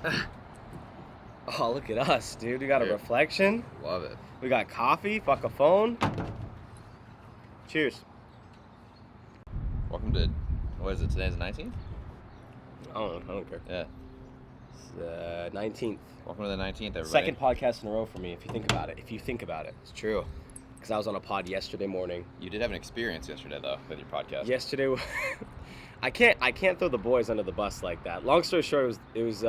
Oh, look at us, dude. We got a reflection. Love it. We got coffee. Fuck a phone. Cheers. Welcome to, what is it, today's the 19th? I don't care. Yeah. It's 19th. Welcome to the 19th, everybody. Second podcast in a row for me, if you think about it. It's true. Because I was on a pod yesterday morning. You did have an experience yesterday, though, with your podcast. Yesterday, I can't throw the boys under the bus like that. Long story short, it was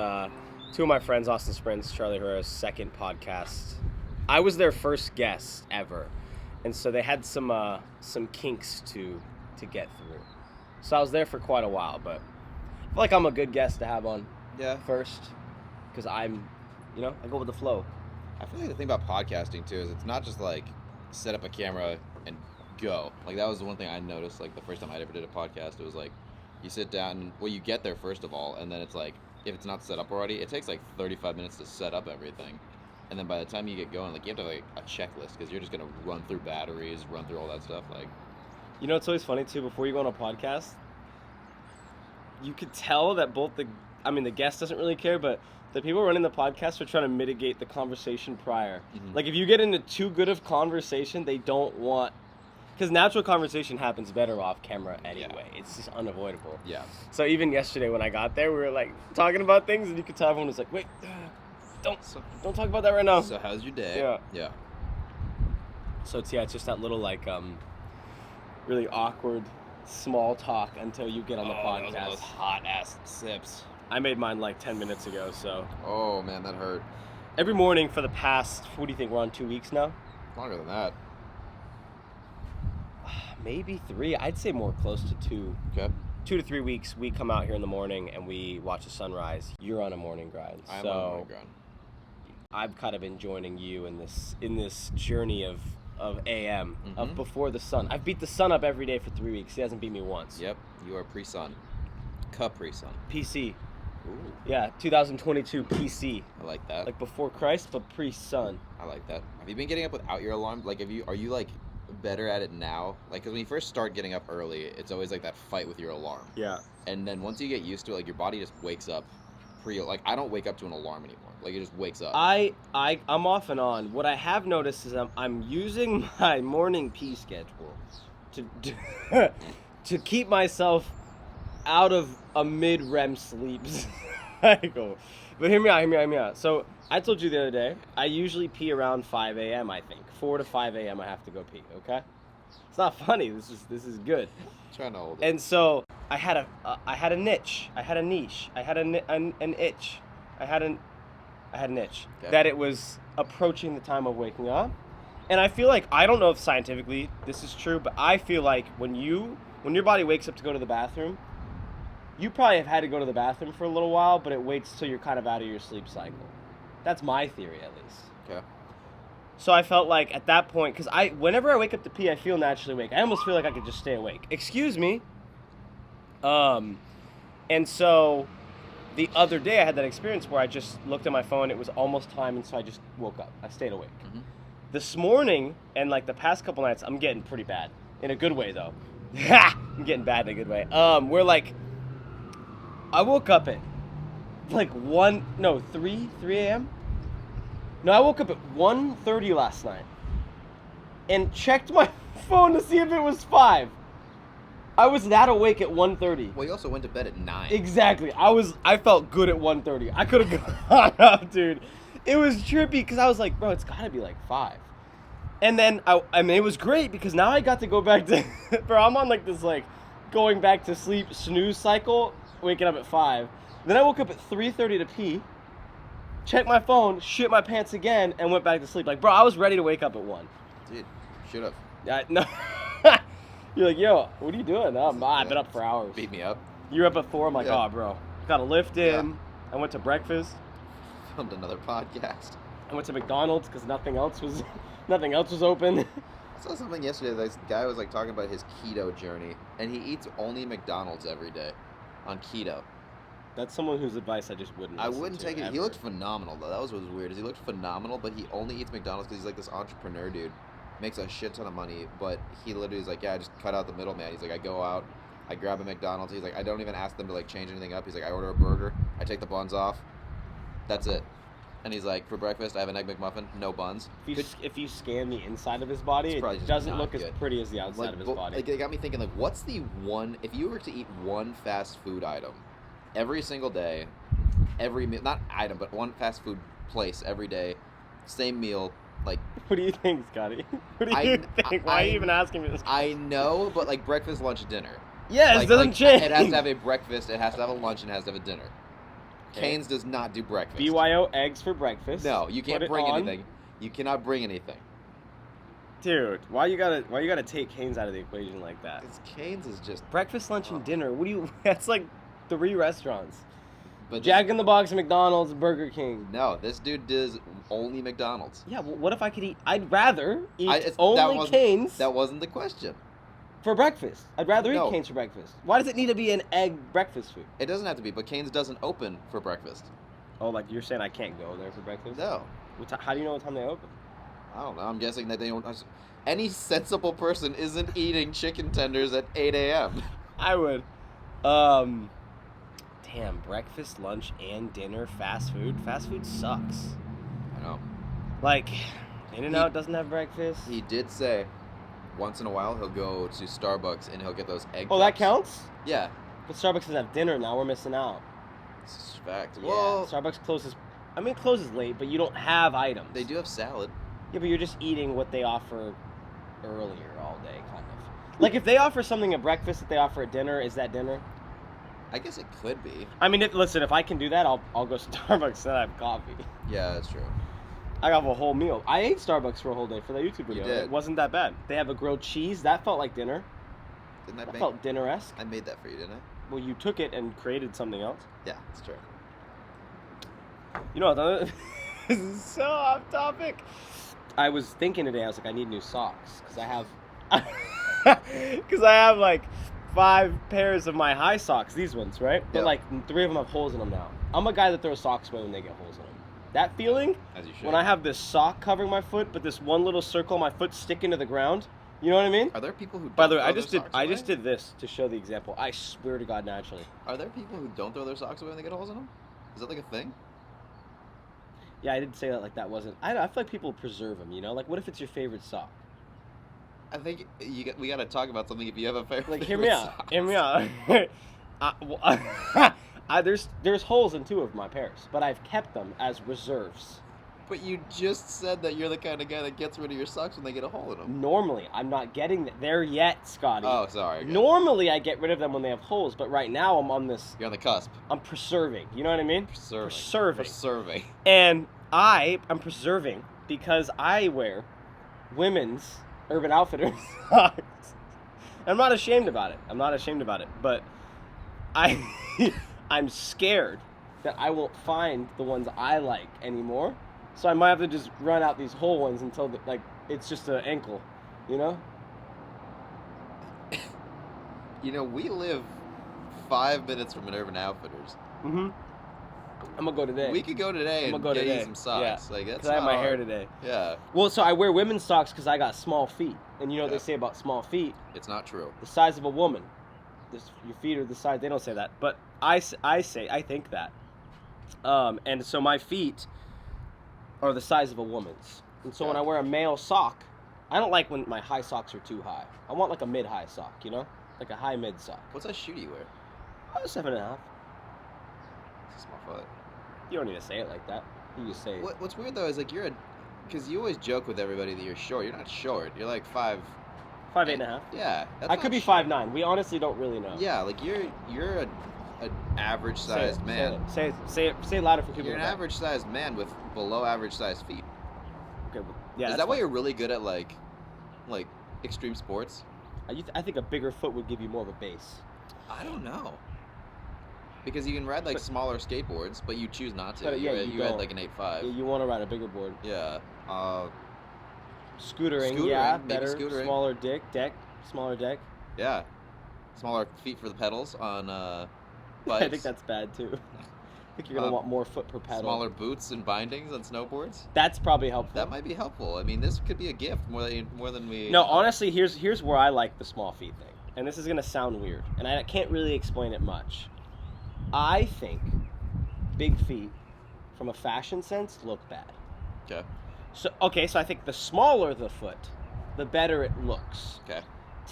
two of my friends, Austin Sprints, Charlie Herrera's second podcast. I was their first guest ever, and so they had some kinks to get through. So I was there for quite a while, but I feel like I'm a good guest to have on. Yeah. First, because I go with the flow. I feel like the thing about podcasting, too, is it's not just, like, set up a camera and go. Like, that was the one thing I noticed, like, the first time I ever did a podcast. It was, like, you sit down, well, you get there, first of all, and then it's, like, if it's not set up already, it takes, like, 35 minutes to set up everything. And then by the time you get going, like, you have to have, like, a checklist, because you're just going to run through batteries, run through all that stuff, like... You know, it's always funny, too, before you go on a podcast, you could tell that the guest doesn't really care, but the people running the podcast are trying to mitigate the conversation prior. Mm-hmm. Like, if you get into too good of conversation, they don't want... Because natural conversation happens better off camera anyway. Yeah. It's just unavoidable. Yeah. So even yesterday when I got there, we were, like, talking about things, and you could tell everyone was like, wait, don't talk about that right now. So how's your day? Yeah. Yeah. So, it's just that little, like, really awkward small talk until you get on the podcast. Those are those hot-ass sips. I made mine like 10 minutes ago, so. Oh, man, that hurt. Every morning for the past, what do you think, we're on 2 weeks now? Longer than that. Maybe 3. I'd say more close to 2. Okay. 2 to 3 weeks, we come out here in the morning and we watch the sunrise. You're on a morning grind. I am on a morning grind. I've kind of been joining you in this journey of AM, mm-hmm. of before the sun. I've beat the sun up every day for 3 weeks. He hasn't beat me once. Yep, you are pre-sun. Pre-sun. PC. Ooh. Yeah, 2022 PC. I like that. Like before Christ, but pre-sun. I like that. Have you been getting up without your alarm? Like, are you like better at it now? Like, because when you first start getting up early, it's always like that fight with your alarm. Yeah. And then once you get used to it, like your body just wakes up. Like, I don't wake up to an alarm anymore. Like, it just wakes up. I'm off and on. What I have noticed is I'm using my morning pee schedule to keep myself out of a mid-REM sleep cycle. But hear me out. So I told you the other day, I usually pee around 5 a.m., I think. 4 to 5 a.m. I have to go pee, okay? It's not funny. This is good. I'm trying to hold it. And so I had a niche. I had a niche. I had an itch. I had an itch. Okay. That it was approaching the time of waking up. And I feel like, I don't know if scientifically this is true, but I feel like when your body wakes up to go to the bathroom, you probably have had to go to the bathroom for a little while, but it waits till you're kind of out of your sleep cycle. That's my theory, at least. Okay. So I felt like at that point, because whenever I wake up to pee, I feel naturally awake. I almost feel like I could just stay awake. Excuse me. And so the other day I had that experience where I just looked at my phone. It was almost time, and so I just woke up. I stayed awake. Mm-hmm. This morning and like the past couple nights, I'm getting pretty bad. In a good way, though. I'm getting bad in a good way. Where like I woke up at like 3 a.m. No, I woke up at 1:30 last night and checked my phone to see if it was 5. I was that awake at 1:30. Well, you also went to bed at 9. Exactly. I felt good at 1:30. I could have gone up, dude. It was trippy because I was like, bro, it's got to be like 5. And then, I mean, it was great because now I got to go back to, bro, I'm on like this like going back to sleep snooze cycle, waking up at 5. Then I woke up at 3:30 to pee, checked my phone, shit my pants again, and went back to sleep. Like, bro, I was ready to wake up at 1. Dude, should have. Yeah, no. You're like, yo, what are you doing? I've been up for hours. Beat me up. You were up at 4. I'm like, oh, bro. Got a lift in. Yeah. I went to breakfast. Filmed another podcast. I went to McDonald's because nothing else was open. I saw something yesterday. This guy was like talking about his keto journey, and he eats only McDonald's every day on keto. That's someone whose advice I just wouldn't. I wouldn't take it. Ever. He looked phenomenal though. That was what was weird. Is he looked phenomenal, but he only eats McDonald's because he's like this entrepreneur dude. Makes a shit ton of money, but he literally is like, yeah, I just cut out the middleman. He's like, I go out, I grab a McDonald's. He's like, I don't even ask them to like change anything up. He's like, I order a burger, I take the buns off, That's it. And he's like, for breakfast, I have an Egg McMuffin, no buns. If you scan the inside of his body, It's probably it just doesn't not look good. as pretty as the outside of his body. Like, it got me thinking, like, what's the one, if you were to eat one fast food item every single day, every meal, not item, but one fast food place every day, same meal, like... What do you think, Scotty? What do you think? Why are you even asking me this question? I know, but like breakfast, lunch, dinner. Yes, it doesn't change. It has to have a breakfast, it has to have a lunch, and it has to have a dinner. Okay. Cane's does not do breakfast. BYO eggs for breakfast. No, you can't Put it bring on. anything. You cannot bring anything. Dude, why you gotta take Cane's out of the equation like that? Because Cane's is just... Breakfast, lunch, and dinner. What do you? That's like 3 restaurants. But Jack in the Box, McDonald's, Burger King. No, this dude does only McDonald's. Yeah, well, what if I could eat? I'd rather eat that only wasn't- Cane's That wasn't the question. for breakfast. I'd rather No. eat Cane's for breakfast. Why does it need to be an egg breakfast food? It doesn't have to be, but Cane's doesn't open for breakfast. Oh, like you're saying I can't go there for breakfast? No. How do you know what time they open? I don't know. I'm guessing that they don't... Any sensible person isn't eating chicken tenders at 8 a.m. I would. Damn, breakfast, lunch, and dinner, fast food. Fast food sucks. I know. Like, In-N-Out doesn't have breakfast. He did say once in a while he'll go to Starbucks and he'll get those egg Oh, that cups. counts? Yeah. But Starbucks doesn't have dinner now. We're missing out. It's a fact. Yeah, Well, Starbucks closes. I mean, it closes late, but you don't have items. they do have salad. Yeah, but you're just eating what they offer earlier all day, kind of. Like, if they offer something at breakfast that they offer at dinner, is that dinner? I guess it could be. I mean, listen, if I can do that, I'll go to Starbucks and have coffee. Yeah, that's true. I got a whole meal. I ate Starbucks for a whole day for that YouTube video. You did. It wasn't that bad. They have a grilled cheese. That felt like dinner. Didn't That felt dinner-esque. I made that for you, didn't I? Well, you took it and created something else. Yeah, that's true. You know what? This is so off topic. I was thinking today, I was like, I need new socks. Because I have like 5 pairs of my high socks, these ones, right? But Yeah. like 3 of them have holes in them now. I'm a guy that throws socks away when they get holes in them. That feeling, As you should. when I have this sock covering my foot, but this one little circle of my foot sticking to the ground, you know what I mean? Are there people who By the way, don't I throw just their did socks I just away? did this to show the example. I swear to God, naturally. Are there people who don't throw their socks away when they get holes in them? Is that like a thing? Yeah, I didn't say that like that wasn't. I feel like people preserve them, you know? Like, what if it's your favorite sock? I think we got to talk about something if you have a favorite. Like, hear me out. socks. Hear me out. There's holes in 2 of my pairs, but I've kept them as reserves. But you just said that you're the kind of guy that gets rid of your socks when they get a hole in them. Normally, I'm not getting there yet, Scotty. Oh, sorry. Okay. Normally, I get rid of them when they have holes, but right now I'm on this. You're on the cusp. I'm preserving. You know what I mean? Preserving. Preserving. And I'm preserving because I wear women's Urban Outfitters socks. I'm not ashamed about it. But I'm scared that I won't find the ones I like anymore. So I might have to just run out these whole ones until it's just an ankle, you know? You know, we live 5 minutes from an Urban Outfitters. Mm-hmm. I'm gonna go today. We could go today and get you some socks. Yeah. Like, that's Because I have not my hair hard. today. Yeah, Well, so I wear women's socks because I got small feet. And you know what Yeah. they say about small feet? it's not true. The size of a woman. Your feet are the size. They don't say that, but I think that. And so my feet are the size of a woman's. And so when Yeah. I wear a male sock, I don't like when my high socks are too high. I want like a mid-high sock, you know, like a high-mid sock. What size shoe do you wear? 7.5. It's a small foot. You don't need to say it like that. You just say. What's weird though is like because you always joke with everybody that you're short. You're not short. You're like 5. 5'8.5". Yeah. That's I not could be short. 5'9". We honestly don't really know. Yeah, like you're an average sized man. Say it louder for people. You're an in the back. average sized man with below average sized feet. Okay. Well, yeah. Is that's that why fine. you're really good at like extreme sports? I think a bigger foot would give you more of a base. I don't know. Because you can ride like But- smaller skateboards, but you choose not to. But, yeah, you ride don't. like an 8.5. You want to ride a bigger board. Yeah. Scootering, yeah, maybe better, scootering. smaller smaller deck. Yeah. Smaller feet for the pedals on bikes. I think that's bad too. I think you're gonna Um, want more foot per pedal. Smaller boots and bindings on snowboards. That's probably helpful. That might be helpful. I mean, this could be a gift more than we. No, honestly, here's where I like the small feet thing, and this is gonna sound weird, and I can't really explain it much. I think big feet from a fashion sense, look bad. Okay. So I think the smaller the foot, the better it looks. Okay.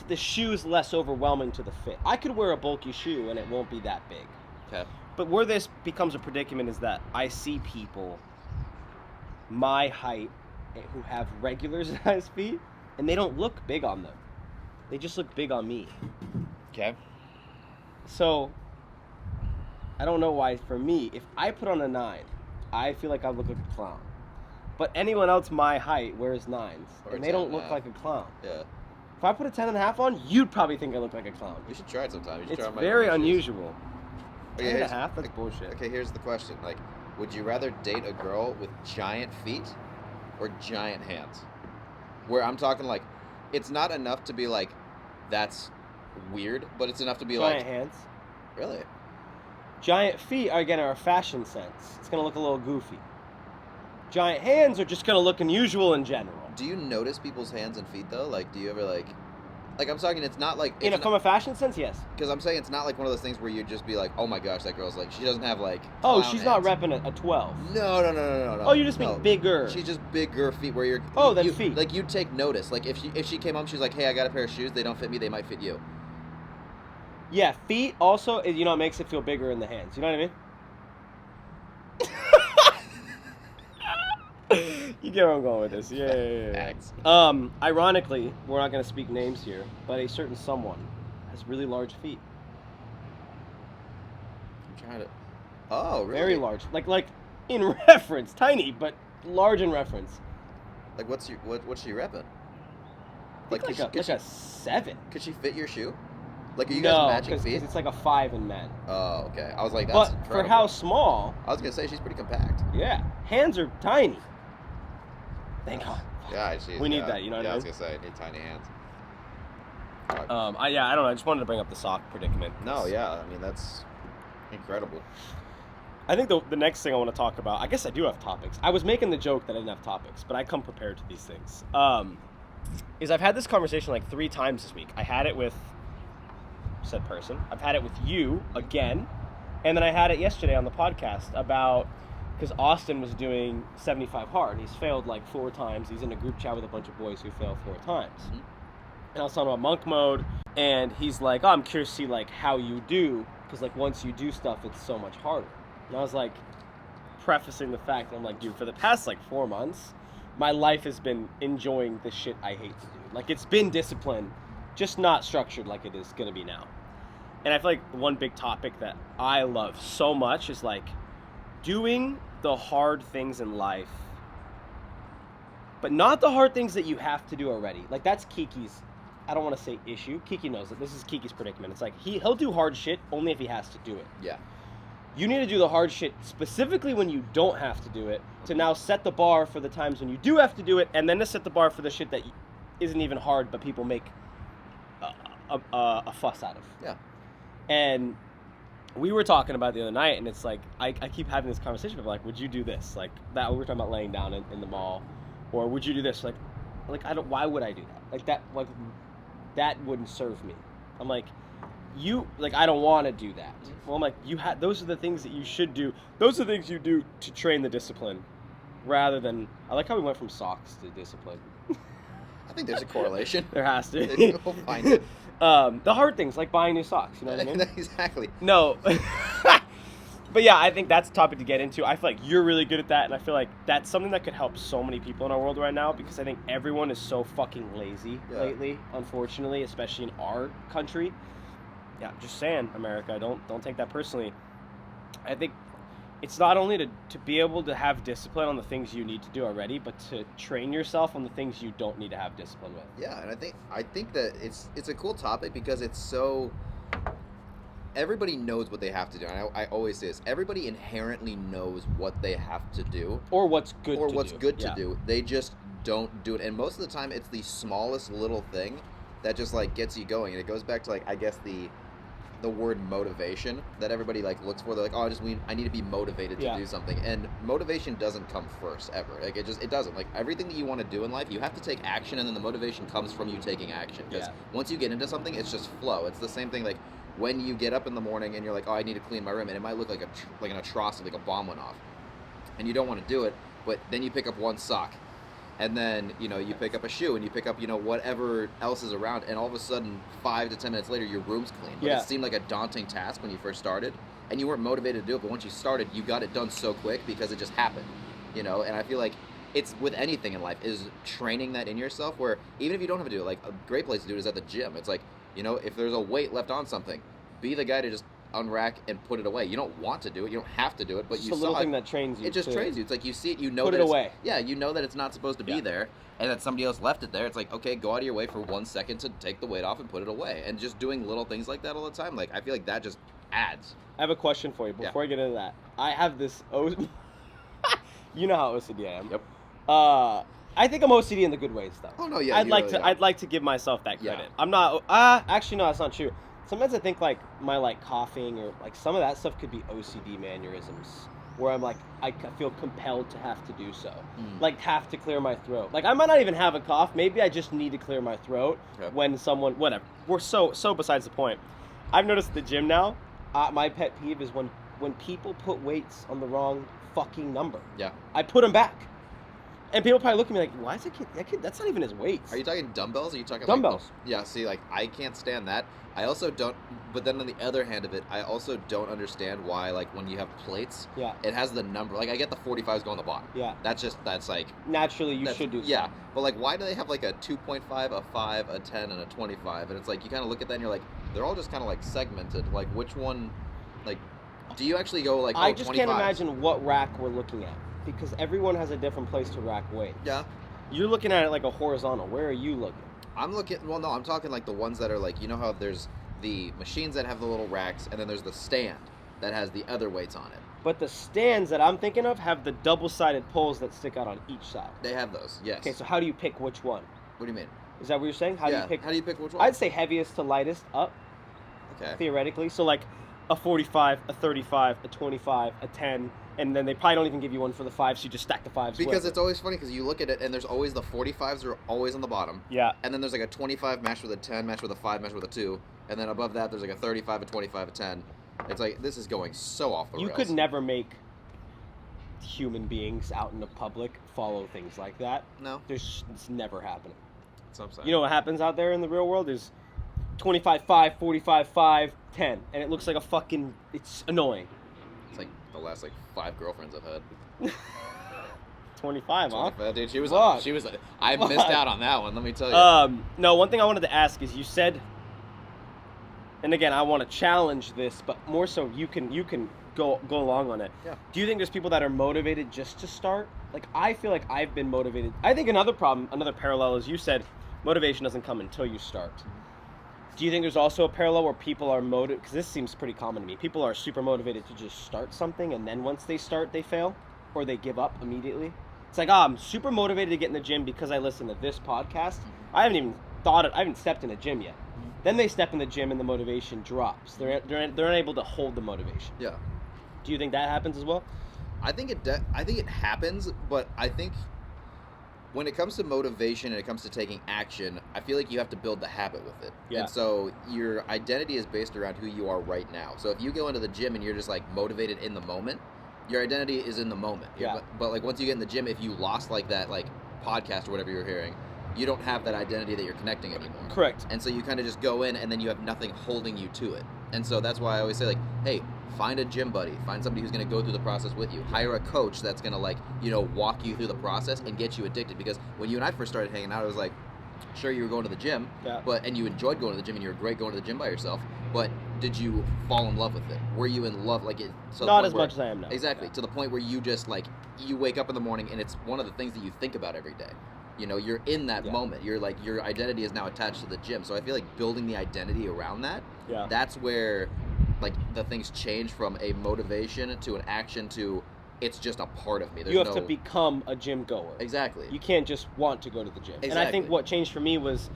The shoe's less overwhelming to the fit. I could wear a bulky shoe and it won't be that big. Okay. But where this becomes a predicament is that I see people my height who have regular size feet, and they don't look big on them. They just look big on me. Okay. So, I don't know why, for me, if I put on a 9, I feel like I look like a clown. But anyone else my height wears 9s, Or and they don't 10.5. look like a clown. Yeah. If I put a 10.5 on, you'd probably think I look like a clown. You should try it sometime. You should It's try my very shoes. unusual. Okay, 10.5? That's bullshit. Okay, here's the question. Like, would you rather date a girl with giant feet or giant hands? Where I'm talking like, it's not enough to be like, that's weird, but it's enough to be Giant like, hands. really? Giant feet, again, are a fashion sense. It's going to look a little goofy. Giant hands are just going to look unusual in general. Do you notice people's hands and feet though? Like, do you ever like I'm talking, it's not like, From a fashion sense, yes. because I'm saying it's not like one of those things where you just be like, oh my gosh, that girl's like, she doesn't have like, Oh, clown she's hands. not repping a 12. No. Oh, you just mean bigger. She's just bigger feet where you're. Oh, then you, feet. Like you'd take notice. Like if she came home, she's like, hey, I got a pair of shoes. They don't fit me. They might fit you. Yeah, feet also, it makes it feel bigger in the hands. You know what I mean? You get where I'm going with this. Yeah. Thanks. Ironically, we're not going to speak names here, but a certain someone has really large feet. I'm trying to. Oh, really? Very large. Like in reference, tiny, but large in reference. Like what's she repping? Like a 7. Could she fit your shoe? Like, are you No, guys matching feet? because it's like a 5 in men. Oh, okay. I was like, that's But incredible. for how small, I was gonna say she's pretty compact. yeah, hands are tiny. Thank God. Yeah, We need that, you know what I I was mean? gonna say, I need tiny hands. I don't know. I just wanted to bring up the sock predicament. No, yeah. I mean, that's incredible. I think the next thing I want to talk about, I guess I do have topics. I was making the joke that I didn't have topics, but I come prepared to these things. Is I've had this conversation like 3 times this week. I had it with said person. I've had it with you again. And then I had it yesterday on the podcast about, because Austin was doing 75 hard. He's failed like 4 times. He's in a group chat with a bunch of boys who failed 4 times. Mm-hmm. And I was talking about monk mode, and he's like, oh, I'm curious to see like how you do, because like once you do stuff, it's so much harder. And I was like, prefacing the fact that I'm like, dude, for the past like 4 months, my life has been enjoying the shit I hate to do. Like, it's been discipline, just not structured like it is going to be now. And I feel like one big topic that I love so much is like doing the hard things in life, but not the hard things that you have to do already. Like, that's Kiki's, I don't want to say issue. Kiki knows it. This is Kiki's predicament. It's like he'll do hard shit only if he has to do it. Yeah. You need to do the hard shit specifically when you don't have to do it, to now set the bar for the times when you do have to do it, and then to set the bar for the shit that isn't even hard but people make a fuss out of. Yeah. And we were talking about it the other night, and it's like I keep having this conversation of like, would you do this? Like that we were talking about laying down in the mall, or would you do this? Like I don't. Why would I do that? That wouldn't serve me. I'm like, I don't want to do that. Well, I'm like, those are the things that you should do. Those are the things you do to train the discipline, rather than. I like how we went from socks to discipline. I think there's a correlation. There has to. We'll find it. The hard things, like buying new socks. You know what I mean? Exactly. No. But yeah, I think that's a topic to get into. I feel like you're really good at that, and I feel like that's something that could help so many people in our world right now, because I think everyone is so fucking lazy lately, unfortunately, especially in our country. Yeah, just saying, America, don't take that personally. I think it's not only to be able to have discipline on the things you need to do already, but to train yourself on the things you don't need to have discipline with. Yeah, and I think that it's a cool topic because it's so. Everybody knows what they have to do. And I always say this. Everybody inherently knows what they have to do. Or what's good to do. They just don't do it. And most of the time, it's the smallest little thing that just, like, gets you going. And it goes back to, like, I guess the word motivation that everybody, like, looks for. They're like, oh, I need to be motivated to do something. And motivation doesn't come first, ever. Like, it doesn't. Like, everything that you want to do in life, you have to take action, and then the motivation comes from you taking action. Because once you get into something, it's just flow. It's the same thing, like, when you get up in the morning and you're like, oh, I need to clean my room, and it might look like an atrocity, like a bomb went off. and you don't want to do it, but then you pick up one sock, and then you pick up a shoe, and you pick up whatever else is around, and all of a sudden 5 to 10 minutes later your room's clean. But Yeah. it seemed like a daunting task when you first started, and you weren't motivated to do it, but once you started, you got it done so quick because it just happened. And I feel like it's with anything in life is training that in yourself, where even if you don't have to do it, like a great place to do it is at the gym. It's like, if there's a weight left on something, be the guy to just unrack and put it away. You don't want to do it, you don't have to do it, but It's you a little saw thing it. that trains you. It just trains you. It's like you see it, Put that it it's, away. Yeah, you know that it's not supposed to be there, and that somebody else left it there. It's like, okay, go out of your way for 1 second to take the weight off and put it away. And just doing little things like that all the time, like I feel like that just adds. I have a question for you before I get into that. I have this you know how OCD I am. Yep. I think I'm OCD in the good ways, though. Oh no, yeah. I'd like to give myself that credit. Yeah. I'm not. Actually, no, that's not true. Sometimes I think like my coughing or like some of that stuff could be OCD mannerisms, where I'm like I feel compelled to have to do so, like have to clear my throat. Like I might not even have a cough. Maybe I just need to clear my throat when someone whatever. We're so besides the point. I've noticed at the gym now. My pet peeve is when people put weights on the wrong fucking number. Yeah. I put them back. And people probably look at me like, why is that kid, that's not even his weights. Are you talking dumbbells or are you talking dumbbells? Yeah, see, like, I can't stand that. I also don't, but then on the other hand of it, I also don't understand why, like, when you have plates, it has the number. Like, I get the 45s go on the bottom. Yeah. That's like... Naturally, you should do so. Yeah, but, like, why do they have, like, a 2.5, a 5, a 10, and a 25? And it's like, you kind of look at that and you're like, they're all just kind of, like, segmented. Like, which one, like, do you actually go, like, I just 25s? can't imagine what rack we're looking at. Because everyone has a different place to rack weights. Yeah. You're looking at it like a horizontal. Where are you looking? I'm talking like the ones that are like, how there's the machines that have the little racks, and then there's the stand that has the other weights on it. But the stands that I'm thinking of have the double-sided poles that stick out on each side. They have those, yes. Okay, so how do you pick which one? What do you mean? Is that what you're saying? How do you pick which one? I'd say heaviest to lightest up. Okay. Theoretically. So like a 45, a 35, a 25, a 10, and then they probably don't even give you one for the 5, so you just stack the 5s. Because it's always funny because you look at it and there's always the 45s are always on the bottom. Yeah. And then there's like a 25 matched with a 10, matched with a 5, matched with a 2, and then above that there's like a 35, a 25, a 10. It's like, this is going so off the rails. You could never make human beings out in the public follow things like that. No. It's never happening. That's what I'm saying. You know what happens out there in the real world is 25, 5, 45, 5, 10. And it looks like it's annoying. It's like the last 5 girlfriends I've had. 25, huh? 25, dude, she was I Fuck. missed out on that one, let me tell you. No, one thing I wanted to ask is you said, and again, I want to challenge this, but more so you can go along on it. Yeah. Do you think there's people that are motivated just to start? Like, I feel like I've been motivated. I think another parallel is you said motivation doesn't come until you start. Do you think there's also a parallel where people are motivated? Because this seems pretty common to me. People are super motivated to just start something, and then once they start, they fail, or they give up immediately. It's like, I'm super motivated to get in the gym because I listen to this podcast. I haven't stepped in a gym yet. Then they step in the gym and the motivation drops. They're unable to hold the motivation. Yeah. Do you think that happens as well? I think it happens, but I think when it comes to motivation and it comes to taking action, I feel like you have to build the habit with it. Yeah. And so your identity is based around who you are right now. So if you go into the gym and you're just motivated in the moment, your identity is in the moment. Yeah. But once you get in the gym, if you lost that podcast or whatever you're hearing, you don't have that identity that you're connecting anymore. Correct. And so you kind of just go in and then you have nothing holding you to it. And so that's why I always say hey, find a gym buddy, find somebody who's going to go through the process with you, hire a coach that's going to walk you through the process and get you addicted. Because when you and I first started hanging out, I was sure you were going to the gym, and you enjoyed going to the gym and you were great going to the gym by yourself, but did you fall in love with it? Were you in love not as much as I am now. Exactly. To the point where you just you wake up in the morning and it's one of the things that you think about every day. You're in that moment. You're your identity is now attached to the gym. So I feel like building the identity around that, that's where the things change from a motivation to an action to it's just a part of me. You have to become a gym goer. Exactly. You can't just want to go to the gym. Exactly. And I think what changed for me was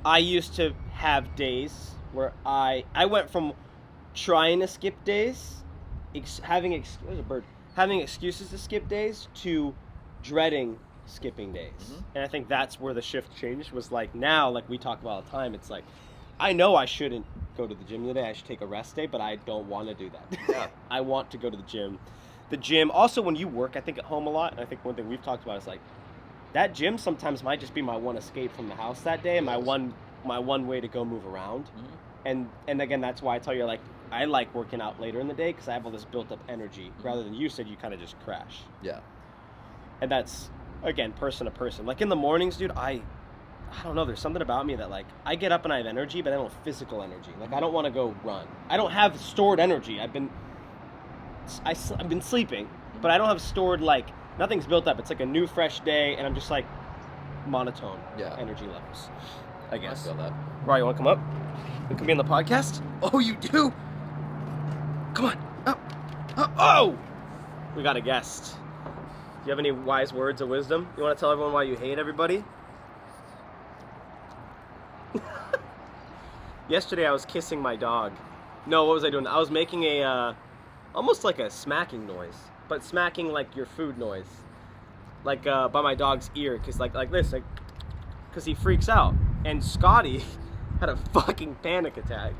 I used to have days where I went from trying to skip days, having excuses to skip days, to dreading skipping days. Mm-hmm. And I think that's where the shift changed, was now, we talk about all the time, it's I know I shouldn't go to the gym today, I should take a rest day, but I don't want to do that. Yeah. I want to go to the gym. the gym. Also, when you work, I think at home a lot, and I think one thing we've talked about is like that gym sometimes might just be my one escape from the house that day, and my one way to go move around. Mm-hmm. And again, that's why I tell you like I like working out later in the day because I have all this built up energy. Rather than you said you kind of just crash. Yeah. And that's again person to person. Like in the mornings, dude, I don't know. There's something about me that like I get up and I have energy, but I don't have physical energy. Like I don't want to go run. I don't have stored energy. I've been sleeping, but I don't have stored like nothing's built up. It's like a new fresh day, and I'm just like monotone energy levels. I guess. I feel that. Ryan, you want to come up? You can be in the podcast. Oh, you do? Come on. Oh! We got a guest. Do you have any wise words of wisdom? You want to tell everyone why you hate everybody? Yesterday I was kissing my dog. No, what was I doing? I was making a, almost like a smacking noise, but smacking like your food noise. Like by my dog's ear, cause like this, like, cause he freaks out. And Scotty had a fucking panic attack.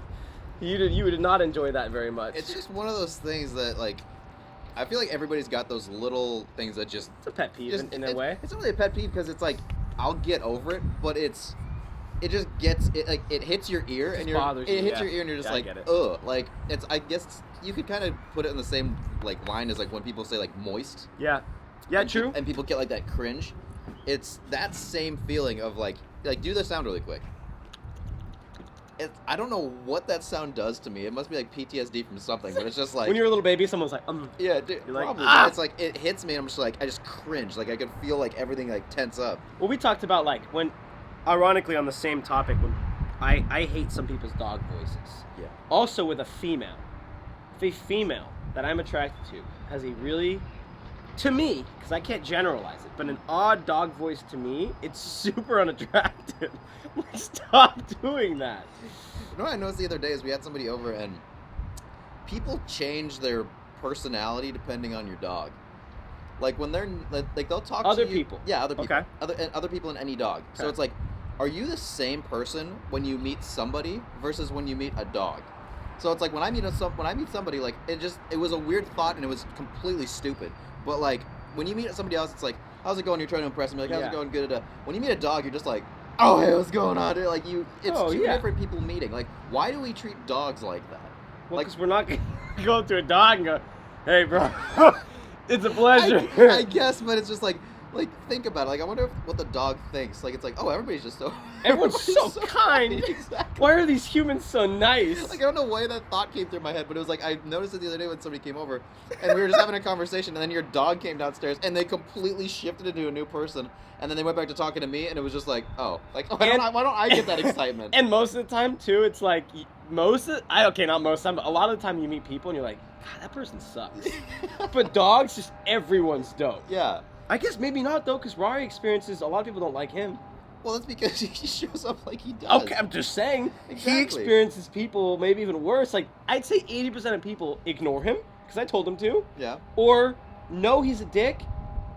You did not enjoy that very much. It's just one of those things that like, I feel like everybody's got those little things that just... It's a pet peeve in a way. It's not really a pet peeve because it's like, I'll get over it, but it just gets, it hits your ear and your ear and you're just like, ugh. Like, I guess you could kind of put it in the same like line as like when people say like moist. Yeah. Yeah, true. And people get like that cringe. It's that same feeling of like do the sound really quick. I don't know what that sound does to me. It must be like PTSD from something, but it's just like... When you were a little baby, someone was like, Yeah, dude, you're probably. like, It's like, it hits me and I'm just like, I just cringe. Like, I could feel like everything like tense up. Well, we talked about like when, ironically on the same topic, when I hate some people's dog voices. Yeah. Also with a female. If a female that I'm attracted to has a really, to me, because I can't generalize it, but an odd dog voice to me, it's super unattractive. Like, stop doing that. You know what I noticed the other day is we had somebody over and people change their personality depending on your dog. Like when they're like they'll talk other to you, people. Yeah, other people. Okay. Other people in any dog. Okay. So it's like, are you the same person when you meet somebody versus when you meet a dog? So it's like when I meet somebody, like it was a weird thought and it was completely stupid. But like when you meet somebody else, it's like, how's it going? You're trying to impress them. You're like, how's it going? Good. When you meet a dog, you're just like, oh, hey, what's going on? Like it's two different people meeting. Like, why do we treat dogs like that? Well, like, because we're not going to go up to a dog and go, hey, bro, it's a pleasure. I guess, but it's just like think about it. Like, I wonder what the dog thinks. Like, it's like, oh, everybody's just so... Everyone's so kind. Exactly. Why are these humans so nice? Like, I don't know why that thought came through my head, but it was like, I noticed it the other day when somebody came over, and we were just having a conversation, and then your dog came downstairs, and they completely shifted into a new person, and then they went back to talking to me, and it was just like, oh, like, why don't I get that excitement? And most of the time, too, it's like, not most of the time, but a lot of the time you meet people, and you're like, God, that person sucks. But dogs, just everyone's dope. Yeah. I guess maybe not, though, because Rari experiences, a lot of people don't like him. Well, that's because he shows up like he does. Okay, I'm just saying. Exactly. He experiences people maybe even worse. Like, I'd say 80% of people ignore him, because I told them to. Yeah. Or know he's a dick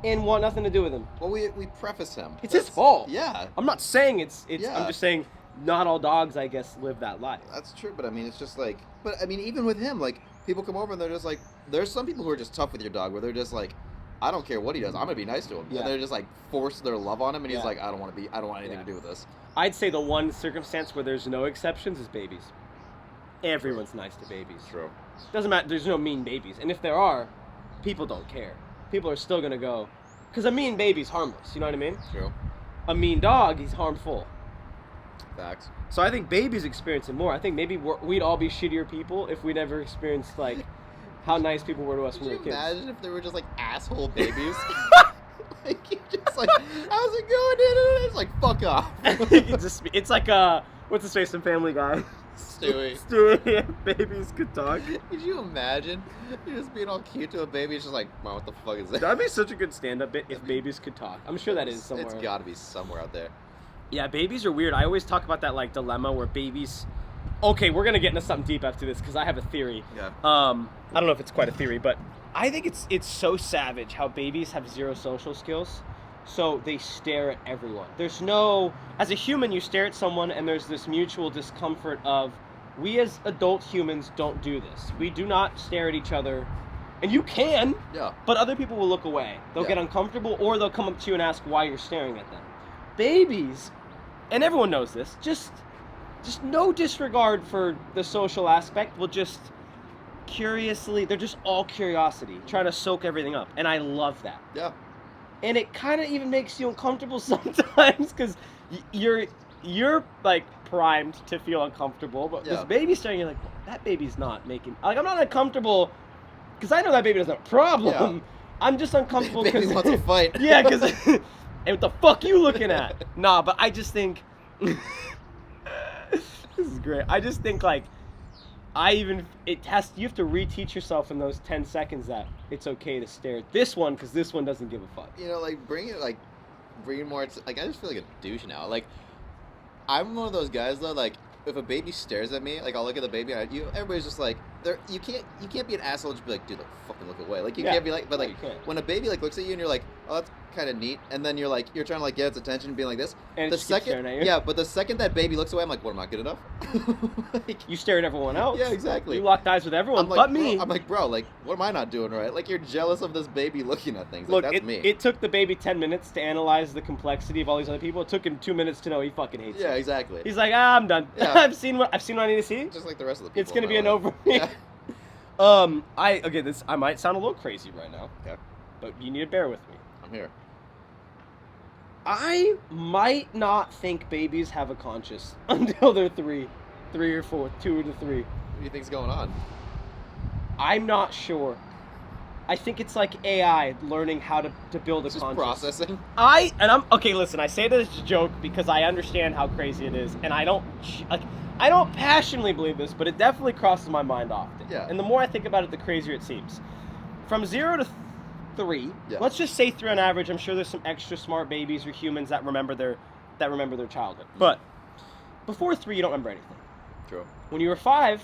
and want nothing to do with him. Well, we preface him. It's his fault. Yeah. I'm not saying it's Yeah. I'm just saying not all dogs, I guess, live that life. That's true, but I mean, it's just like... But, I mean, even with him, like, people come over and they're just like... There's some people who are just tough with your dog, where they're just like... I don't care what he does. I'm gonna be nice to him. Yeah. And they're just like force their love on him, and he's like, I don't want anything to do with this. I'd say the one circumstance where there's no exceptions is babies. Everyone's nice to babies. True. Doesn't matter. There's no mean babies, and if there are, people don't care. People are still gonna go, because a mean baby's harmless. You know what I mean? True. A mean dog, he's harmful. Facts. So I think babies experience it more. I think maybe we'd all be shittier people if we never experienced like how nice people were to us when we were kids. Imagine if they were just like asshole babies. Like you just like, how's it going, dude? It's like, fuck off. It's like what's his face from Family Guy? Stewie. Stewie. Babies could talk. Could you imagine? You're just being all cute to a baby. It's just like, wow, what the fuck is that? That'd be such a good stand-up bit if babies could talk. I'm sure that is somewhere. It's got to be somewhere out there. Yeah, babies are weird. I always talk about that like dilemma where babies. Okay, we're gonna get into something deep after this because I have a theory. Yeah. I don't know if it's quite a theory, but I think it's so savage how babies have zero social skills, so they stare at everyone. There's no, as a human, you stare at someone and there's this mutual discomfort of, we as adult humans don't do this. We do not stare at each other And you can, Yeah. but other people will look away. They'll Yeah. get uncomfortable, or they'll come up to you and ask why you're staring at them. Babies, and everyone knows this, just no disregard for the social aspect, will just curiously, they're just all curiosity, trying to soak everything up. And I love that. Yeah. And it kind of even makes you uncomfortable sometimes, because you're like primed to feel uncomfortable, but this baby staring, you're like, that baby's not making, like, I'm not uncomfortable because I know that baby doesn't have a problem. Yeah. I'm just uncomfortable because baby wants to fight. Yeah, because and what the fuck you looking at? Nah, but I just think this is great. I just think like you have to reteach yourself in those 10 seconds that it's okay to stare at this one because this one doesn't give a fuck. You know, like bring it more. Like I just feel like a douche now. Like I'm one of those guys though. Like if a baby stares at me, like I'll look at the baby and everybody's just like, you can't be an asshole and just be like, dude, like, fucking look away. Like you can't be like, but like when a baby like looks at you and you're like, oh, that's kind of neat, and then you're trying to like get its attention, being like this. And the second, but the second that baby looks away, I'm like, what, am I good enough? Like, you stare at everyone else. Yeah, exactly. You locked eyes with everyone, like, but me. I'm like, bro, like, what am I not doing right? Like, you're jealous of this baby looking at things. Like, Look, that's me. It took the baby 10 minutes to analyze the complexity of all these other people. It took him 2 minutes to know he fucking hates you. Yeah, exactly. He's like, I'm done. Yeah. I've seen what I need to see. Just like the rest of the people. It's gonna be a no for me. Yeah. I might sound a little crazy right now. Okay. But you need to bear with me. I'm here. I might not think babies have a conscience until they're 3 or 4, 2 to 3. What do you think's going on? I'm not sure. I think it's like AI learning how to build a Just conscience. processing. Okay, listen, I say this as a joke because I understand how crazy it is, and I don't passionately believe this, but it definitely crosses my mind often. Yeah. And the more I think about it, the crazier it seems. From 0 to 3, yeah. Let's just say 3 on average. I'm sure there's some extra smart babies or humans that remember their childhood. But before 3, you don't remember anything. True. When you were 5,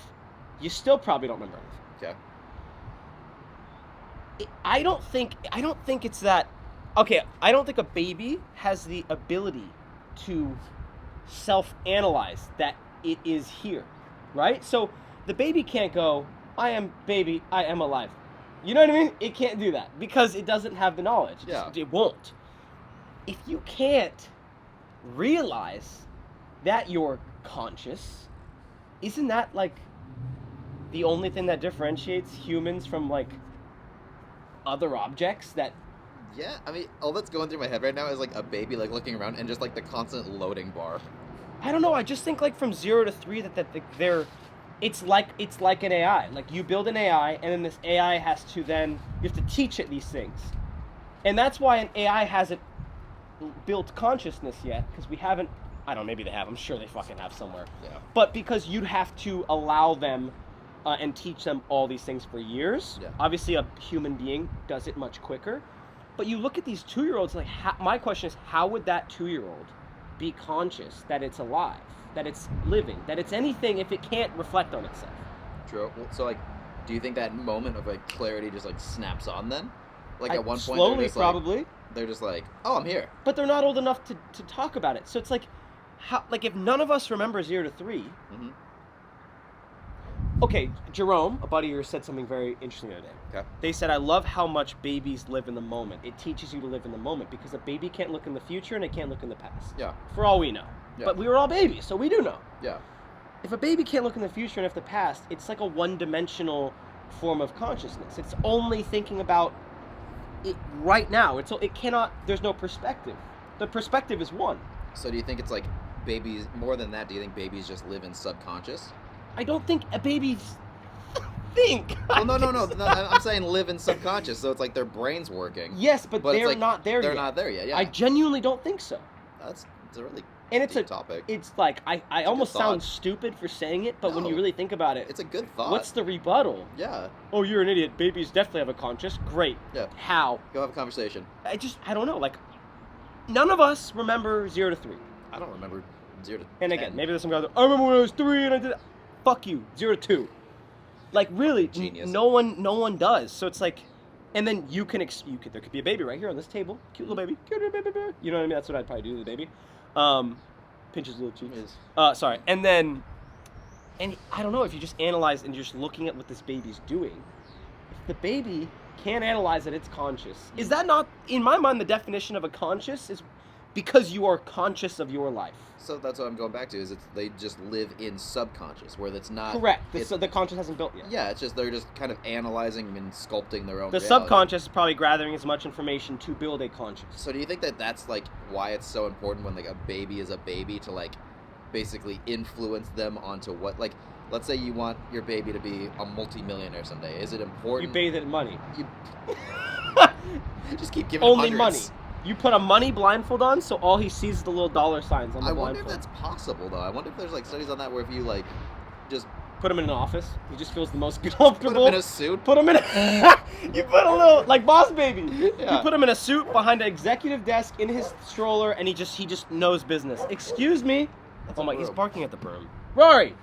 you still probably don't remember anything. Okay. I don't think it's that. Okay, I don't think a baby has the ability to self-analyze that it is here, right? So the baby can't go, I am baby, I am alive. You know what I mean? It can't do that because it doesn't have the knowledge. Yeah. It won't. If you can't realize that you're conscious, isn't that like the only thing that differentiates humans from like other objects that... Yeah, I mean, all that's going through my head right now is like a baby like looking around and just like the constant loading bar. I don't know, I just think like from 0 to 3 that they're... It's like an AI. Like you build an AI and then this AI has to then... You have to teach it these things. And that's why an AI hasn't built consciousness yet, because we haven't... I don't know, maybe they have. I'm sure they fucking have somewhere. Yeah. But because you'd have to allow them and teach them all these things for years. Yeah. Obviously, a human being does it much quicker. But you look at these 2-year-olds, like, my question is, how would that 2-year-old be conscious that it's alive, that it's living, that it's anything if it can't reflect on itself? True. So, like, do you think that moment of, like, clarity just, like, snaps on then? Like, at one point, slowly, they're just, probably. Like, they're just like, oh, I'm here. But they're not old enough to talk about it. So it's like, how? Like, if none of us remember 0 to 3... Mm-hmm. Okay, Jerome, a buddy of yours, said something very interesting the other day. Okay. They said, I love how much babies live in the moment. It teaches you to live in the moment because a baby can't look in the future and it can't look in the past. Yeah. For all we know. Yeah. But we were all babies, so we do know. Yeah. If a baby can't look in the future and if the past, it's like a one-dimensional form of consciousness. It's only thinking about it right now. It cannot, there's no perspective. The perspective is one. So do you think it's like babies, more than that, do you think babies just live in subconscious? I don't think a baby's think. Well, no. I'm saying live in subconscious, so it's like their brain's working. Yes, but they're like, not there yet. They're not there yet, yeah. I genuinely don't think so. It's a really and it's deep topic. It's like, I almost good sound thought. stupid for saying it, but when No. you really think about it, It's a good thought. what's the rebuttal? Yeah. Oh, you're an idiot. Babies definitely have a conscience. Great. Yeah. How? Go have a conversation. I don't know. Like, none of us remember 0 to 3. I don't remember 0 to And 10. again, maybe there's some guys that, I remember when I was 3 and I did that. Fuck you. 0 to 2. Like, really, Genius. no one does. So it's like, and then you can there could be a baby right here on this table. Cute little baby. Cute little baby. You know what I mean? That's what I'd probably do to the baby. Pinch his little cheeks. Sorry. And I don't know, if you just analyze and you're just looking at what this baby's doing, the baby can't analyze that it's conscious. Is that not, in my mind, the definition of a conscious is because you are conscious of your life? So that's what I'm going back to, is they just live in subconscious, where it's not... Correct. So the conscious hasn't built yet. Yeah, it's just they're just kind of analyzing and sculpting their own The reality. subconscious is probably gathering as much information to build a conscious. So do you think that that's, like, why it's so important when, like, a baby is a baby to, like, basically influence them onto what... Like, let's say you want your baby to be a multi-millionaire someday. Is it important... You bathe it in money. You just keep giving Only hundreds. money. You put a money blindfold on, so all he sees is the little dollar signs on the I wonder blindfold. if that's possible, though. I wonder if there's, like, studies on that where if you, like, just... Put him in an office. He just feels the most Put comfortable. him in a suit. Put him in a... You put a little... Like Boss Baby. Yeah. You put him in a suit behind an executive desk in his stroller, and he just knows business. Excuse me? That's Oh a my... He's broom. barking at the broom. Rory!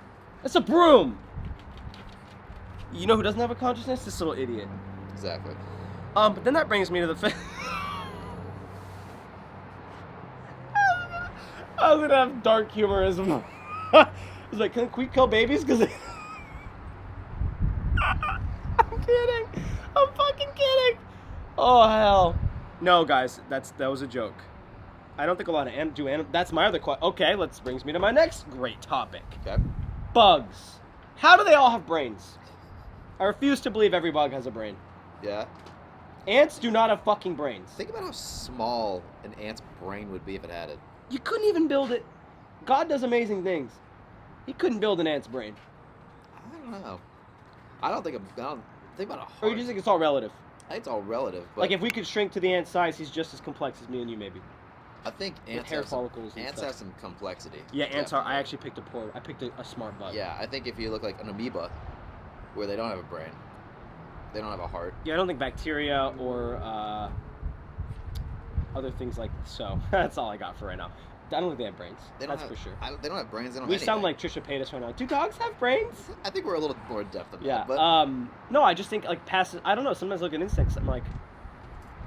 That's a broom! You know who doesn't have a consciousness? This little idiot. Exactly. But then that brings me to the fact... I was gonna have dark humor as well. I was like, can we kill babies? Because I'm kidding. I'm fucking kidding. Oh hell. No, guys, that was a joke. I don't think a lot of that's my other question. Okay, brings me to my next great topic. Okay. Bugs. How do they all have brains? I refuse to believe every bug has a brain. Yeah. Ants do not have fucking brains. Think about how small an ant's brain would be if it had it. You couldn't even build it. God does amazing things. He couldn't build an ant's brain. I don't know. I don't think about a heart. Or you just think it's all relative? I think it's all relative. But Like if we could shrink to the ant's size, he's just as complex as me and you, maybe. I think With ants hair have some, follicles and ants stuff. have some complexity. Yeah, ants are. I Definitely. actually picked a smart bug. Yeah, I think if you look like an amoeba, where they don't have a brain, they don't have a heart. Yeah, I don't think bacteria or other things like so. That's all I got for right now. I don't think they have brains. They don't That's have, for sure. They don't have brains. They don't We have sound anything. like Trisha Paytas right now. Do dogs have brains? I think we're a little more in depth than Yeah. that. But No, I just think like passes. I don't know. Sometimes I look at insects. I'm like,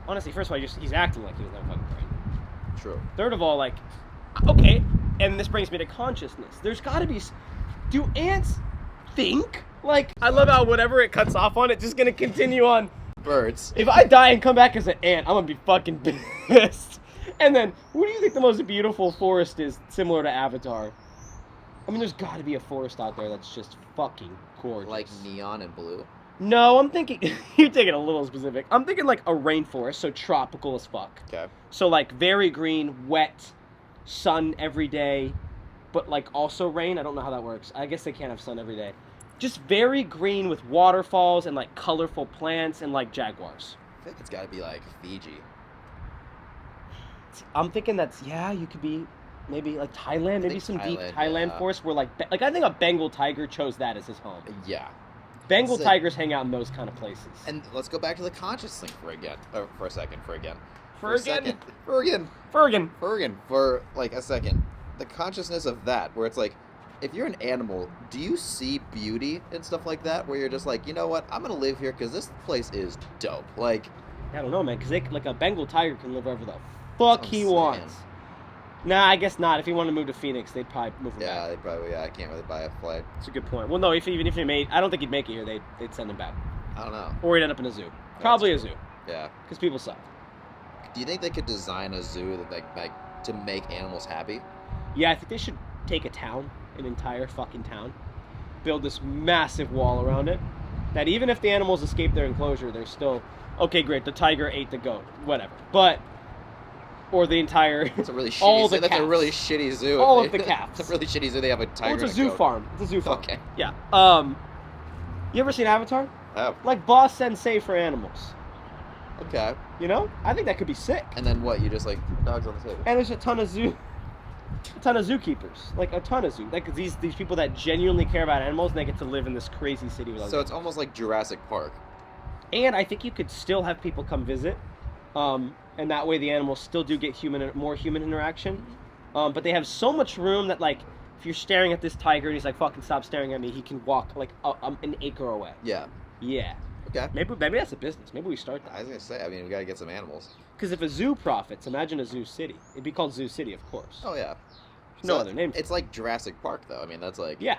honestly, first of all, he's acting like he doesn't have a fucking brain. true. Third of all, like, okay, and this brings me to consciousness. There's got to be. Do ants think? Like, I love how whatever it cuts off on, it's just gonna continue on. Birds. If I die and come back as an ant, I'm gonna be fucking pissed. And then, what do you think the most beautiful forest is, similar to Avatar? I mean, there's got to be a forest out there that's just fucking gorgeous. Like neon and blue. No, I'm thinking you're taking it a little specific. I'm thinking like a rainforest, so tropical as fuck. Okay. So like very green, wet, sun every day, but like also rain. I don't know how that works. I guess they can't have sun every day. Just very green with waterfalls and like colorful plants and like jaguars. I think it's got to be like Fiji. I'm thinking you could be maybe like Thailand, maybe think some deep Thailand, Thailand yeah. forest where like I think a Bengal tiger chose that as his home. Yeah. Bengal So- tigers hang out in those kind of places. And let's go back to the conscious thing for a second. For like a second. The consciousness of that, where it's like, if you're an animal, do you see beauty and stuff like that? Where you're just like, you know what, I'm gonna live here because this place is dope. Like, I don't know, man, because like a Bengal tiger can live wherever the fuck That's what he I'm saying. wants. Nah, I guess not. If he wanted to move to Phoenix, they'd probably move him yeah, back. they probably, I can't really buy a flight. That's a good point. Well, no, even if he made, I don't think he'd make it here. They'd send him back, I don't know. or he'd end up in a zoo. Probably a zoo, Yeah. because people suck. Do you think they could design a zoo that like to make animals happy? Yeah, I think they should take a town, an entire fucking town, build this massive wall around it, that even if the animals escape their enclosure, they're still, okay, great, the tiger ate the goat, whatever. But, or the entire, It's a really shitty all zoo. the That's a cats. really shitty zoo. All if of the they- cats. It's a really shitty zoo. They have a tiger. oh, it's a and zoo goat. farm. It's a zoo farm. Okay. Yeah. You ever seen Avatar? Oh, Like Boss Sensei for animals. okay. You know? I think that could be sick. And then what? You just like dogs on the table. And there's a ton of zookeepers, like a ton of like these people that genuinely care about animals, and they get to live in this crazy city with all So these it's almost like Jurassic Park. And I think you could still have people come visit, and that way the animals still do get more human interaction. But they have so much room that like if you're staring at this tiger and he's like fucking stop staring at me, he can walk like an acre away. Yeah. Yeah. Okay. Maybe that's a business. Maybe we start that. I was gonna say. I mean, we gotta get some animals. Because if a zoo profits, imagine a zoo city. It'd be called Zoo City, of course. Oh yeah. There's no other name. It's like Jurassic Park, though. I mean, that's like. Yeah.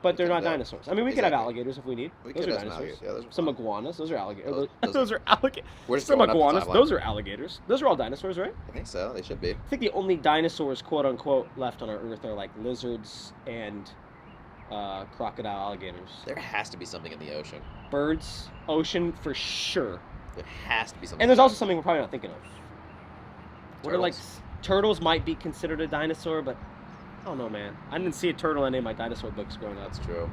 But they're not Yeah. dinosaurs. I mean, we could have Exactly. alligators if we need. We Those could are have some dinosaurs. alligators. Yeah, those are Some fun. iguanas. Those are alligators. Those- Those are alligators. We're just Some going up the iguanas. timeline. Those are alligators. Those are all dinosaurs, right? I think so. They should be. I think the only dinosaurs, quote unquote, left on our Earth are like lizards and crocodile alligators. There has to be something in the ocean. Birds, ocean for sure. There has to be something. And there's also something we're probably not thinking of. What are like Turtles. turtles might be considered a dinosaur, but I don't know, man. I didn't see a turtle in any of my dinosaur books growing up. That's true.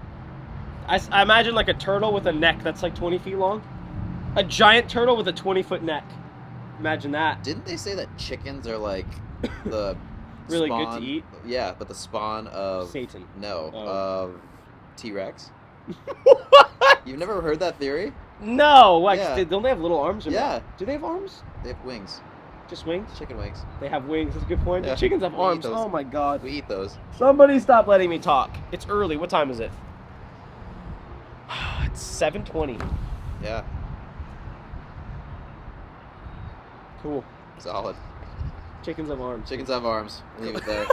I imagine like a turtle with a neck that's like 20 feet long. A giant turtle with a 20-foot neck. Imagine that. Didn't they say that chickens are like the Really good spawn, to eat? Yeah, but the spawn of Satan. No, Oh. of T-Rex. What? You've never heard that theory? No. Like, Yeah. don't they have little arms? Or Yeah. Do they have arms? They have wings. Just wings? Chicken wings. They have wings. That's a good point. Yeah. The chickens have We eat arms. those. Oh my god. We eat those. Somebody stop letting me talk. It's early. What time is it? It's 7:20. Yeah, Cool. solid. Chickens have arms. Chickens have arms. Leave it there.